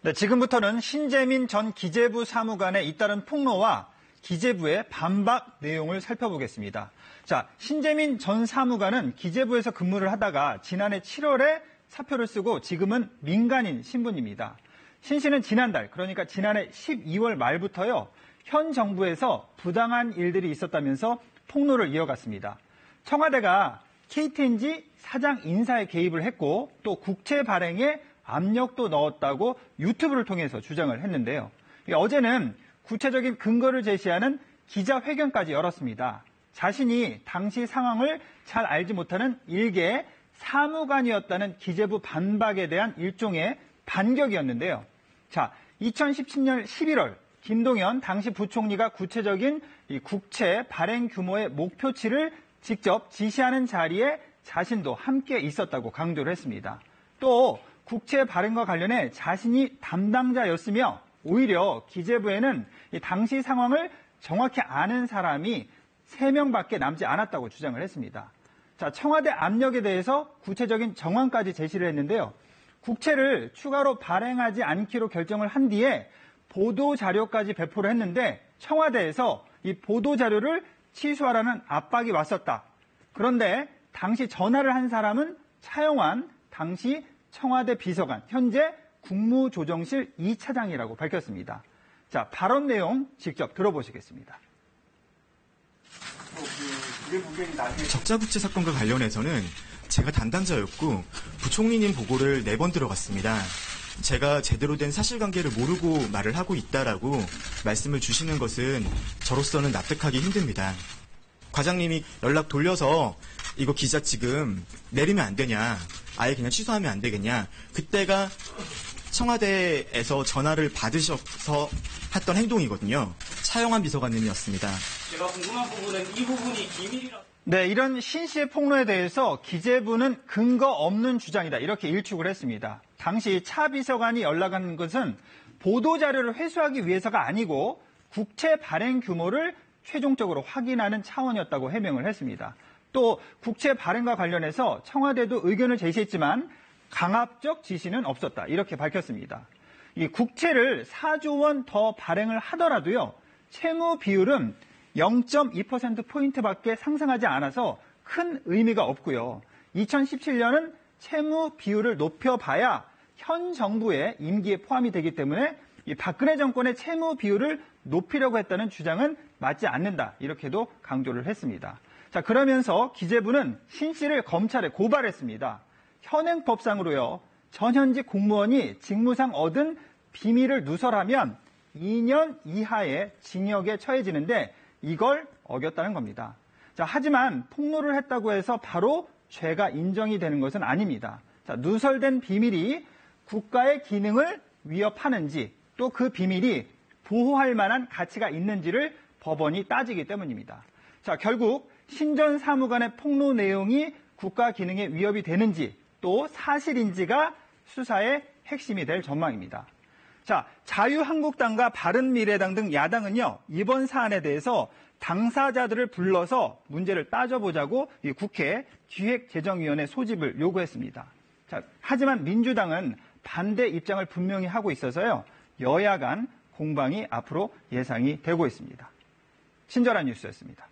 네, 지금부터는 신재민 전 기재부 사무관의 잇따른 폭로와 기재부의 반박 내용을 살펴보겠습니다. 자, 신재민 전 사무관은 기재부에서 근무를 하다가 지난해 7월에 사표를 쓰고 지금은 민간인 신분입니다. 신 씨는 지난달, 그러니까 지난해 12월 말부터요, 현 정부에서 부당한 일들이 있었다면서 폭로를 이어갔습니다. 청와대가 KTNG 사장 인사에 개입을 했고 또 국채 발행에 압력도 넣었다고 유튜브를 통해서 주장을 했는데요. 어제는 구체적인 근거를 제시하는 기자회견까지 열었습니다. 자신이 당시 상황을 잘 알지 못하는 일개 사무관이었다는 기재부 반박에 대한 일종의 반격이었는데요. 자, 2017년 11월 김동연 당시 부총리가 구체적인 이 국채 발행 규모의 목표치를 직접 지시하는 자리에 자신도 함께 있었다고 강조를 했습니다. 또 국채 발행과 관련해 자신이 담당자였으며 오히려 기재부에는 이 당시 상황을 정확히 아는 사람이 3명밖에 남지 않았다고 주장을 했습니다. 자, 청와대 압력에 대해서 구체적인 정황까지 제시를 했는데요. 국채를 추가로 발행하지 않기로 결정을 한 뒤에 보도자료까지 배포를 했는데 청와대에서 이 보도자료를 취소하라는 압박이 왔었다. 그런데 당시 전화를 한 사람은 차영환 당시 청와대 비서관, 현재 국무조정실 2차장이라고 밝혔습니다. 자, 발언 내용 직접 들어보시겠습니다. 적자국채 사건과 관련해서는 제가 담당자였고 부총리님 보고를 4번 들어갔습니다. 제가 제대로 된 사실관계를 모르고 말을 하고 있다라고 말씀을 주시는 것은 저로서는 납득하기 힘듭니다. 과장님이 연락 돌려서 이거 기자 지금 내리면 안 되냐, 아예 그냥 취소하면 안 되겠냐, 그때가 청와대에서 전화를 받으셔서 했던 행동이거든요. 차영환 비서관님이었습니다. 제가 궁금한 부분은 이 부분이 기밀이라. 네, 이런 신 씨의 폭로에 대해서 기재부는 근거 없는 주장이다, 이렇게 일축을 했습니다. 당시 차 비서관이 연락한 것은 보도자료를 회수하기 위해서가 아니고 국채 발행 규모를 최종적으로 확인하는 차원이었다고 해명을 했습니다. 또 국채 발행과 관련해서 청와대도 의견을 제시했지만 강압적 지시는 없었다, 이렇게 밝혔습니다. 이 국채를 4조 원 더 발행을 하더라도요, 채무 비율은 0.2%포인트밖에 상승하지 않아서 큰 의미가 없고요. 2017년은 채무 비율을 높여봐야 현 정부의 임기에 포함이 되기 때문에 이 박근혜 정권의 채무 비율을 높이려고 했다는 주장은 맞지 않는다, 이렇게도 강조를 했습니다. 자, 그러면서 기재부는 신 씨를 검찰에 고발했습니다. 현행법상으로요, 전현직 공무원이 직무상 얻은 비밀을 누설하면 2년 이하의 징역에 처해지는데 이걸 어겼다는 겁니다. 자, 하지만 폭로를 했다고 해서 바로 죄가 인정이 되는 것은 아닙니다. 자, 누설된 비밀이 국가의 기능을 위협하는지 또 그 비밀이 보호할 만한 가치가 있는지를 법원이 따지기 때문입니다. 자, 결국 신 전 사무관의 폭로 내용이 국가 기능에 위협이 되는지 또 사실인지가 수사의 핵심이 될 전망입니다. 자, 자유한국당과 바른미래당 등 야당은요, 이번 사안에 대해서 당사자들을 불러서 문제를 따져보자고 이 국회 기획재정위원회 소집을 요구했습니다. 자, 하지만 민주당은 반대 입장을 분명히 하고 있어서요, 여야 간 공방이 앞으로 예상이 되고 있습니다. 친절한 뉴스였습니다.